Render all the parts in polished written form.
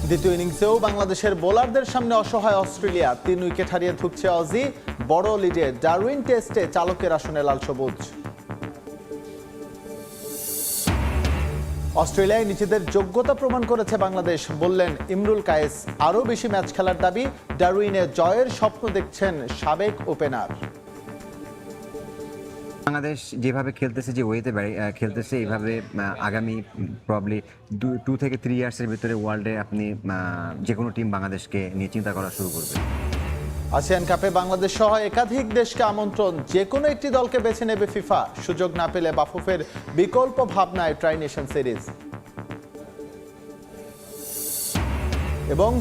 দ্বিতীয় ইনিংসেও বাংলাদেশের বোলারদের সামনে অসহায় অস্ট্রেলিয়া, 3 উইকেট হারিয়ে ধুঁকছে অজি। বড় লিডে ডারউইন টেস্টে চালকের আসনে লাল সবুজ। অস্ট্রেলিয়ায় নিজেদের যোগ্যতা প্রমাণ করেছে বাংলাদেশ, বললেন ইমরুল কায়েস। আরও বেশি ম্যাচ খেলার দাবি, ডারউইনে জয়ের স্বপ্ন দেখছেন সাবেক ওপেনার। বাংলাদেশ যেভাবে খেলতেছে, যে ওয়েতে খেলতেছে, এইভাবে আগামী প্রবলি 2 থেকে 3 ইয়ার্সের ভিতরে ওয়ার্ল্ডে আপনি যে কোনো টিম বাংলাদেশকে নিয়ে চিন্তা করা শুরু করবে। আসিয়ান কাপে বাংলাদেশ সহ একাধিক দেশকে আমন্ত্রণ, যে কোনো একটি দলকে বেছে নেবে ফিফা। সুযোগ না পেলে বাফুফের বিকল্প ভাবনায় ট্রাই নেশন সিরিজ। এবং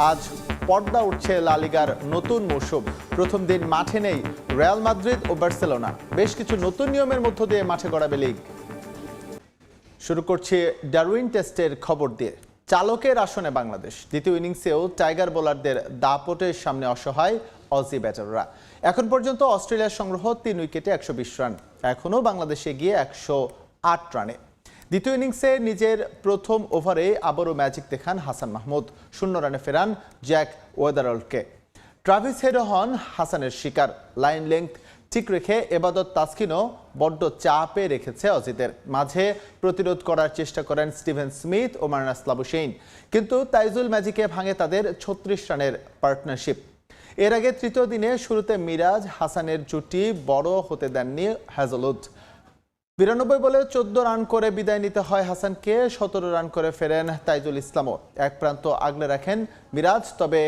আজ পর্দা উঠছে লা লিগার নতুন মৌসুম। প্রথম দিন মাঠে নেই রিয়াল মাদ্রিদ ও বার্সেলোনা। বেশ কিছু নতুন নিয়মের মধ্য দিয়ে মাঠে গড়াবে লিগ। শুরু করছি ডারউইন টেস্টের খবর দিয়ে। চালকের আসনে বাংলাদেশ। দ্বিতীয় ইনিংসেও টাইগার বোলারদের দাপটের সামনে অসহায় অজি ব্যাটাররা। এখন পর্যন্ত অস্ট্রেলিয়ার সংগ্রহ 3 উইকেটে 120 রান। এখনও বাংলাদেশ এগিয়ে 108 রানে। দ্বিতীয় ইনিংসে নিজের প্রথম ওভারে আবারও ম্যাজিক দেখান হাসান মাহমুদ। 0 রানে ফেরান জ্যাক ওয়েদারল্ডকে। ট্রাভিস হেডও হন হাসানের শিকার। লাইন লেংথ ঠিক রেখে এবাদত তাসকিনও বড্ড চাপে রেখেছে অজিদের। মাঝে প্রতিরোধ করার চেষ্টা করেন স্টিভেন স্মিথ ও মার্নাস লাবুশেইন, কিন্তু তাইজুল ম্যাজিকে ভাঙে তাদের 36 রানের পার্টনারশিপ। এর আগে তৃতীয় দিনে শুরুতে মিরাজ হাসানের জুটি বড় হতে দেননি হ্যাজলউড। 92 বলে 14 রান করে বিদায় নিতে হয় হাসানকে। 17 রান করে ফেরেন তাইজুল ইসলামও। এক প্রান্ত আগলে রাখেন মিরাজ, তবে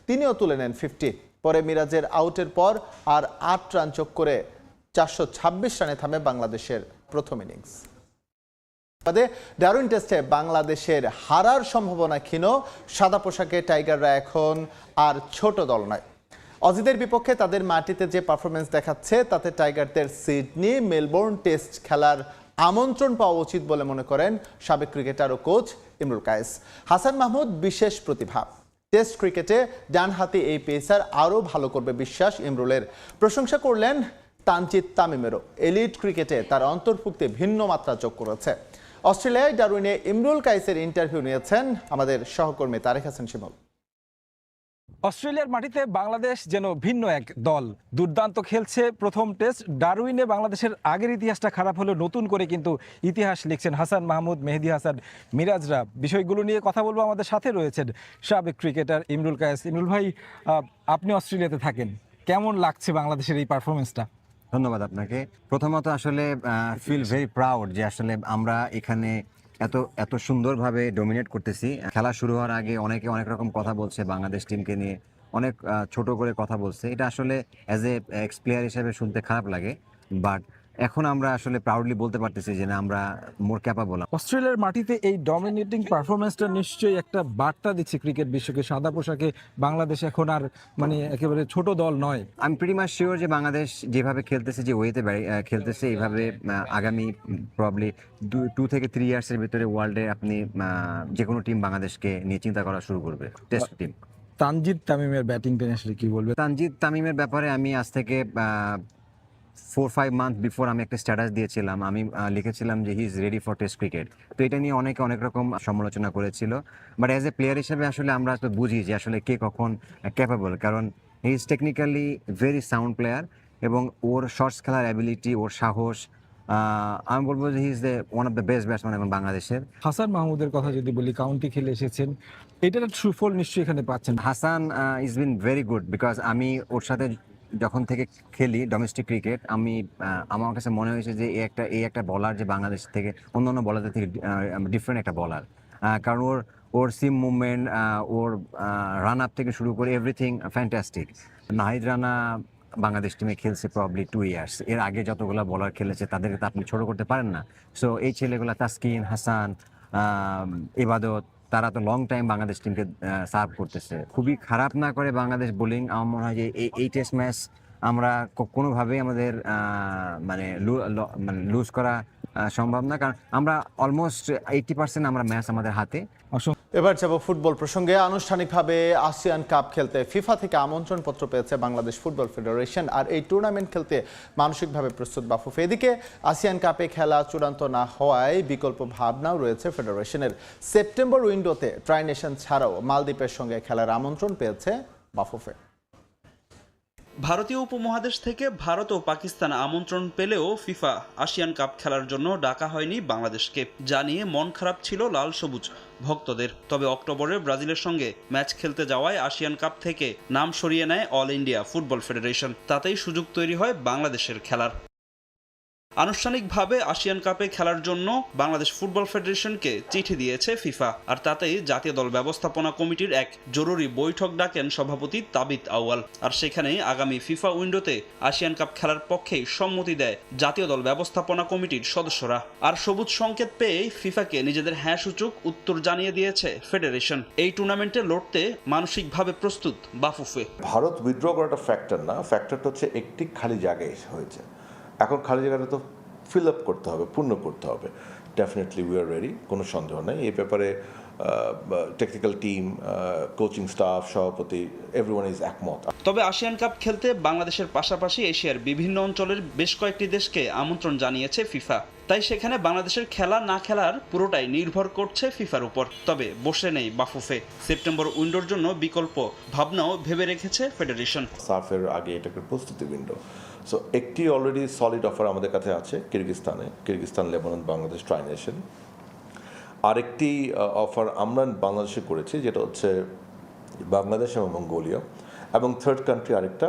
তিনিও তুলে নেন 50। পরে মিরাজের আউটের পর আর 8 রান যোগ করে 426 রানে থামে বাংলাদেশের প্রথম ইনিংস। ডারউইন টেস্টে বাংলাদেশের হারার সম্ভাবনা ক্ষীণ। সাদা পোশাকে টাইগাররা এখন আর ছোট দল নয়। অজিদের বিপক্ষে তাদের মাটিতে যে পারফরমেন্স দেখাচ্ছে, তাতে টাইগারদের সিডনি মেলবোর্ন টেস্ট খেলার আমন্ত্রণ পাওয়া উচিত বলে মনে করেন সাবেক ক্রিকেটার ও কোচ ইমরুল কায়েস। হাসান মাহমুদ বিশেষ প্রতিভা। টেস্ট ক্রিকেটে ডানহাতি এই পেসার আরও ভালো করবে বিশ্বাস ইমরুলের। প্রশংসা করলেন তানজিদ তামিমেরও। এলিট ক্রিকেটে তার অন্তর্ভুক্তি ভিন্ন মাত্রা যোগ করেছে। অস্ট্রেলিয়ায় ডারউইনে ইমরুল কায়েসের ইন্টারভিউ নিয়েছেন আমাদের সহকর্মী তারেক হাসান শিমুল। অস্ট্রেলিয়ার মাটিতে বাংলাদেশ যেন ভিন্ন এক দল। দুর্দান্ত খেলছে প্রথম টেস্ট। ডারউইনে বাংলাদেশের আগের ইতিহাসটা খারাপ হলেও নতুন করে কিন্তু ইতিহাস লিখছেন হাসান মাহমুদ, মেহেদী হাসান, মিরাজরা। বিষয়গুলো নিয়ে কথা বলবো। আমাদের সাথে রয়েছেন সাবেক ক্রিকেটার ইমরুল কায়েস। ইমরুল ভাই, আপনি অস্ট্রেলিয়াতে থাকেন, কেমন লাগছে বাংলাদেশের এই পারফরমেন্সটা? ধন্যবাদ আপনাকে। প্রথমত আসলে ফিল ভেরি প্রাউড যে আসলে আমরা এখানে এত সুন্দরভাবে ডমিনেট করতেছি। খেলা শুরু হওয়ার আগে অনেকে অনেক রকম কথা বলছে, বাংলাদেশ টিমকে নিয়ে অনেক ছোট করে কথা বলছে। এটা আসলে অ্যাজ এ এক্স প্লেয়ার হিসেবে শুনতে খারাপ লাগে, বাট এখন আমরা আসলে প্রাউডলি বলতে পারতেছি যে না, আমরা মোর ক্যাপাবল। অস্ট্রেলিয়ার মাটিতে এই ডমিনেটিং পারফরমেন্সটা নিশ্চয়ই একটা বার্তা দিচ্ছে ক্রিকেট বিশ্বকে। সাদা পোশাকে বাংলাদেশ এখন আর একেবারে ছোট দল নয়। আমি প্রিটি মাচ শিওর যে বাংলাদেশ যেভাবে খেলতেছে, যে ওয়েতে খেলতেছে, এইভাবে আগামী প্রবলি 2 থেকে 3 ইয়ার্সের ভিতরে ওয়ার্ল্ডে আপনি যে কোনো টিম বাংলাদেশকে নিয়ে চিন্তা করা শুরু করবে। Test team. তানজিদ তামিমের ব্যাটিংটা আসলে কি বলবে? তানজিদ তামিমের ব্যাপারে আমি আজ থেকে 4-5 মান্থ বিফোর আমি একটা স্ট্যাটাস দিয়েছিলাম। আমি লিখেছিলাম যে he is ready for test cricket. তো এটা নিয়ে অনেকে অনেক রকম সমালোচনা করেছিল, বাট অ্যাজ এ প্লেয়ার হিসেবে আসলে আমরা তো বুঝি যে আসলে কে কখন ক্যাপেবল, কারণ he is technically very sound player এবং ওর শর্টস খেলার অ্যাবিলিটি, ওর সাহস, আমি বলবো যে he is one of the best batsman এখন বাংলাদেশের। হাসান মাহমুদের কথা যদি বলি, কাউন্টি খেলে এসেছেন, এটার সুফল নিশ্চয়ই এখানে পাচ্ছেন। Hasan is been very good, because আমি ওর সাথে যখন থেকে খেলি ডোমেস্টিক ক্রিকেট, আমার কাছে মনে হয়েছে যে এই একটা বলার যে বাংলাদেশ থেকে অন্যান্য বলারদের থেকে ডিফারেন্ট একটা বলার। কারণ ওর সিম মুভমেন্ট, ওর রান আপ থেকে শুরু করে এভরিথিং ফ্যান্টাস্টিক। নাহিদ রানা বাংলাদেশ টিমে খেলছে প্রবলি 2 ইয়ার্স। এর আগে যতগুলো বলার খেলেছে তাদেরকে তো আপনি ছোট করতে পারেন না। সো এই ছেলেগুলো তাসকিন, হাসান, ইবাদত, তারা তো লং টাইম বাংলাদেশ টিমকে সার্ভ করতেছে। খুবই খারাপ না করে বাংলাদেশ বোলিং, আমার মনে হয় যে এই টেস্ট ম্যাচ আমরা কোনোভাবেই আমাদের লুজ করা সম্ভব না, কারণ আমরা অলমোস্ট 80% আমরা ম্যাচ আমাদের হাতে। এবার যাব ফুটবল প্রসঙ্গে। আনুষ্ঠানিকভাবে আসিয়ান কাপ খেলতে ফিফা থেকে আমন্ত্রণ পত্র পেয়েছে বাংলাদেশ ফুটবল ফেডারেশন। আর এই টুর্নামেন্ট খেলতে মানসিকভাবে প্রস্তুত বাফুফে। এদিকে আসিয়ান কাপে খেলা চূড়ান্ত না হওয়ায় বিকল্প ভাবনাও রয়েছে ফেডারেশনের। সেপ্টেম্বর উইন্ডোতে ট্রাই নেশন ছাড়াও মালদ্বীপের সঙ্গে খেলার আমন্ত্রণ পেয়েছে বাফুফে। ভারতীয় উপমহাদেশ থেকে ভারত ও পাকিস্তান আমন্ত্রণ পেলেও ফিফা আসিয়ান কাপ খেলার জন্য ডাকা হয়নি বাংলাদেশকে, যা নিয়ে মন খারাপ ছিল লাল সবুজ ভক্তদের। তবে অক্টোবরে ব্রাজিলের সঙ্গে ম্যাচ খেলতে যাওয়ায় আসিয়ান কাপ থেকে নাম সরিয়ে নেয় অল ইন্ডিয়া ফুটবল ফেডারেশন। তাতেই সুযোগ তৈরি হয় বাংলাদেশের খেলার। আনুষ্ঠানিকভাবে আসিয়ান কাপে খেলার জন্য বাংলাদেশ ফুটবল ফেডারেশনকে চিঠি দিয়েছে ফিফা। আর তাতেই জাতীয় দল ব্যবস্থাপনা কমিটির এক জরুরি বৈঠক ডাকেন সভাপতি তাবিত আউয়াল। আর সেখানেই আগামী ফিফা উইন্ডোতে আসিয়ান কাপ খেলার পক্ষেই সম্মতি দেয় জাতীয় দল ব্যবস্থাপনা কমিটির সদস্যরা। আর সবুজ সংকেত পেয়েই ফিফাকে নিজেদের হ্যাঁ সূচক উত্তর জানিয়ে দিয়েছে ফেডারেশন। এই টুর্নামেন্টে লড়তে মানসিকভাবে প্রস্তুত বাফুফে। ভারত উইথড্র করাটা ফ্যাক্টর না, ফ্যাক্টরটা হচ্ছে একটি খালি জায়গায় হয়েছে। এখন খালি জায়গাটা তো ফিল আপ করতে হবে, পূর্ণ করতে হবে। ডেফিনেটলি উই আর রেডি, কোনো সন্দেহ নেই এই ব্যাপারে। টেকনিক্যাল টিম, কোচিং স্টাফ, সভাপতি, এভরিওয়ান ইজ একমত। তবে আসিয়ান কাপ খেলতে বাংলাদেশের পাশাপাশি এশিয়ার বিভিন্ন অঞ্চলের বেশ কয়েকটি দেশকে আমন্ত্রণ জানিয়েছে ফিফা। তাই সেখানে বাংলাদেশের খেলা না খেলার পুরোটাই নির্ভর করছে ফিফার উপর। তবে বসে নেই বাফুফে। সেপ্টেম্বর উইন্ডোর জন্য বিকল্প ভাবনাও ভেবে রেখেছে ফেডারেশন। সাফের আগে এটা একটা প্রস্তুতি উইন্ডো। সো একটি অলরেডি সলিড অফার আমাদের কাছে আছে Kyrgyzstan, Lebanon, Bangladesh try nation. আরেকটি অফার আমরা বাংলাদেশে করেছি, যেটা হচ্ছে বাংলাদেশ এবং মঙ্গোলিয়া। এবং থার্ড কান্ট্রি আরেকটা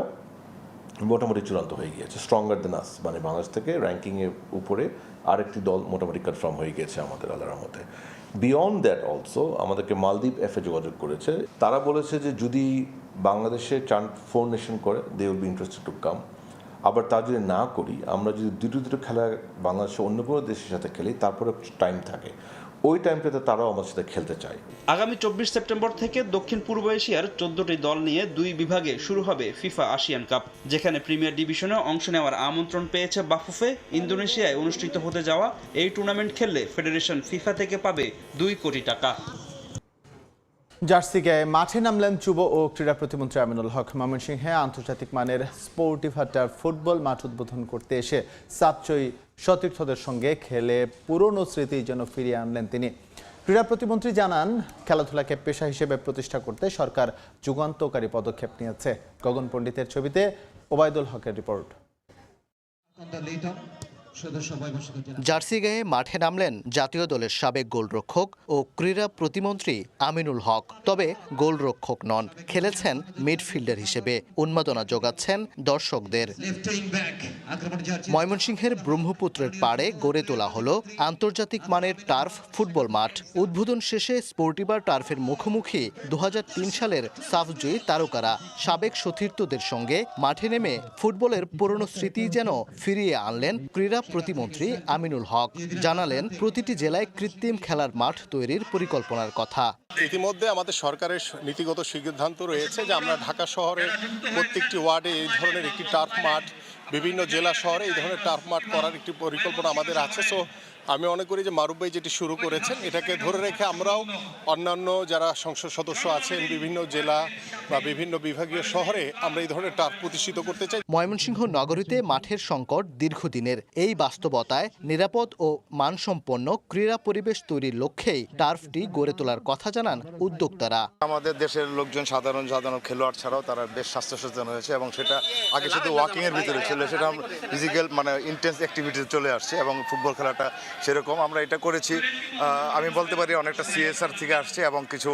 মোটামুটি চূড়ান্ত হয়ে গিয়েছে, স্ট্রঙ্গার দেন আস, মানে বাংলাদেশ থেকে র্যাঙ্কিংয়ের উপরে আরেকটি দল মোটামুটি কনফার্ম হয়ে গিয়েছে আমাদের আল্লাহর মতে। বিয়ন্ড দ্যাট অলসো আমাদেরকে মালদ্বীপ এফএ যোগাযোগ করেছে। তারা বলেছে যে যদি বাংলাদেশে 4 নেশন করে they will be interested to come. আবার তা যদি না করি, আমরা যদি দুটো খেলা বাংলাদেশে অন্য কোনো দেশের সাথে খেলি, তারপরে টাইম থাকে, ওই টাইমটাতে তারাও আমার সাথে খেলতে চায়। আগামী 24 সেপ্টেম্বর থেকে দক্ষিণ পূর্ব এশিয়ার 14টি দল নিয়ে 2 বিভাগে শুরু হবে ফিফা আসিয়ান কাপ, যেখানে প্রিমিয়ার ডিভিশনে অংশ নেওয়ার আমন্ত্রণ পেয়েছে বাফুফে। ইন্দোনেশিয়ায় অনুষ্ঠিত হতে যাওয়া এই টুর্নামেন্ট খেললে ফেডারেশন ফিফা থেকে পাবে 2 কোটি টাকা। জার্সি গায়ে মাঠে নামলেন যুব ও ক্রীড়া প্রতিমন্ত্রী আমিনুল হক। ময়মনসিংহে আন্তর্জাতিক মানের স্পোর্টিভ হাটার ফুটবল মাঠ উদ্বোধন করতে এসে সাতচই সতীর্থদের সঙ্গে খেলে পুরনো স্মৃতি যেন ফিরিয়ে আনলেন তিনি। ক্রীড়া প্রতিমন্ত্রী জানান, খেলাধুলাকে পেশা হিসেবে প্রতিষ্ঠা করতে সরকার যুগান্তকারী পদক্ষেপ নিয়েছে। গগন পণ্ডিতের ছবিতে ওবায়দুল হকের রিপোর্ট। জার্সি গায়ে মাঠে নামলেন জাতীয় দলের সাবেক গোলরক্ষক ও ক্রীড়া প্রতিমন্ত্রী আমিনুল হক। তবে গোলরক্ষক নন, খেলেছেন মিডফিল্ডার হিসেবে, উন্মাদনা যোগাচ্ছেন দর্শকদের। ময়মনসিংহের ব্রহ্মপুত্রের পাড়ে গড়ে তোলা হলো আন্তর্জাতিক মানের টার্ফ ফুটবল মাঠ। উদ্বোধন শেষে স্পোর্টিভার টার্ফের মুখোমুখি 2003 সালের সাফজয়ী তারকারা সাবেক সতীর্থদের সঙ্গে মাঠে নেমে ফুটবলের পুরনো স্মৃতি যেন ফিরিয়ে আনলেন ক্রীড়া প্রতিমন্ত্রী আমিনুল হক। জানালেন, প্রতিটি জেলায় কৃত্রিম খেলার মাঠ তৈরির পরিকল্পনার কথা। ইতিমধ্যে আমাদের সরকারের নীতিগত সিদ্ধান্ত রয়েছে যে আমরা ঢাকা শহরের প্রত্যেকটি ওয়ার্ডে এই ধরনের একটি টার্ফ মাঠ, বিভিন্ন জেলা শহরে এই ধরনের টার্ফ মাঠ করার একটি পরিকল্পনা আমাদের আছে। সো আমি মনে করি যে মারুফ ভাই যেটি শুরু করেছেন, এটাকে ধরে রেখে আমরাও অন্যান্য যারা সংসদ সদস্য আছেন বিভিন্ন জেলা বা বিভিন্ন বিভাগীয় শহরে আমরা এই ধরনের টার্ফ প্রতিষ্ঠিত করতে চাই। ময়মনসিংহ নগরীতে মাঠের সংকট দীর্ঘদিনের। এই বাস্তবতায় নিরাপদ ও মানসম্পন্ন ক্রীড়া পরিবেশ তৈরির লক্ষ্যেই টার্ফটি গড়ে তোলার কথা জানান উদ্যোক্তারা। আমাদের দেশের লোকজন সাধারণ খেলোয়াড় ছাড়াও তারা বেশ স্বাস্থ্য সচেতন হয়েছে এবং সেটা আগে শুধু ওয়াকিং এর ভিতরে ছিল, সেটা ফিজিক্যাল মানে ইন্টেন্স অ্যাক্টিভিটিতে চলে আসছে এবং ফুটবল খেলাটা সেরকম আমরা এটা করেছি। আমি বলতে পারি অনেকটা সিএসআর থেকে আসছে এবং কিছু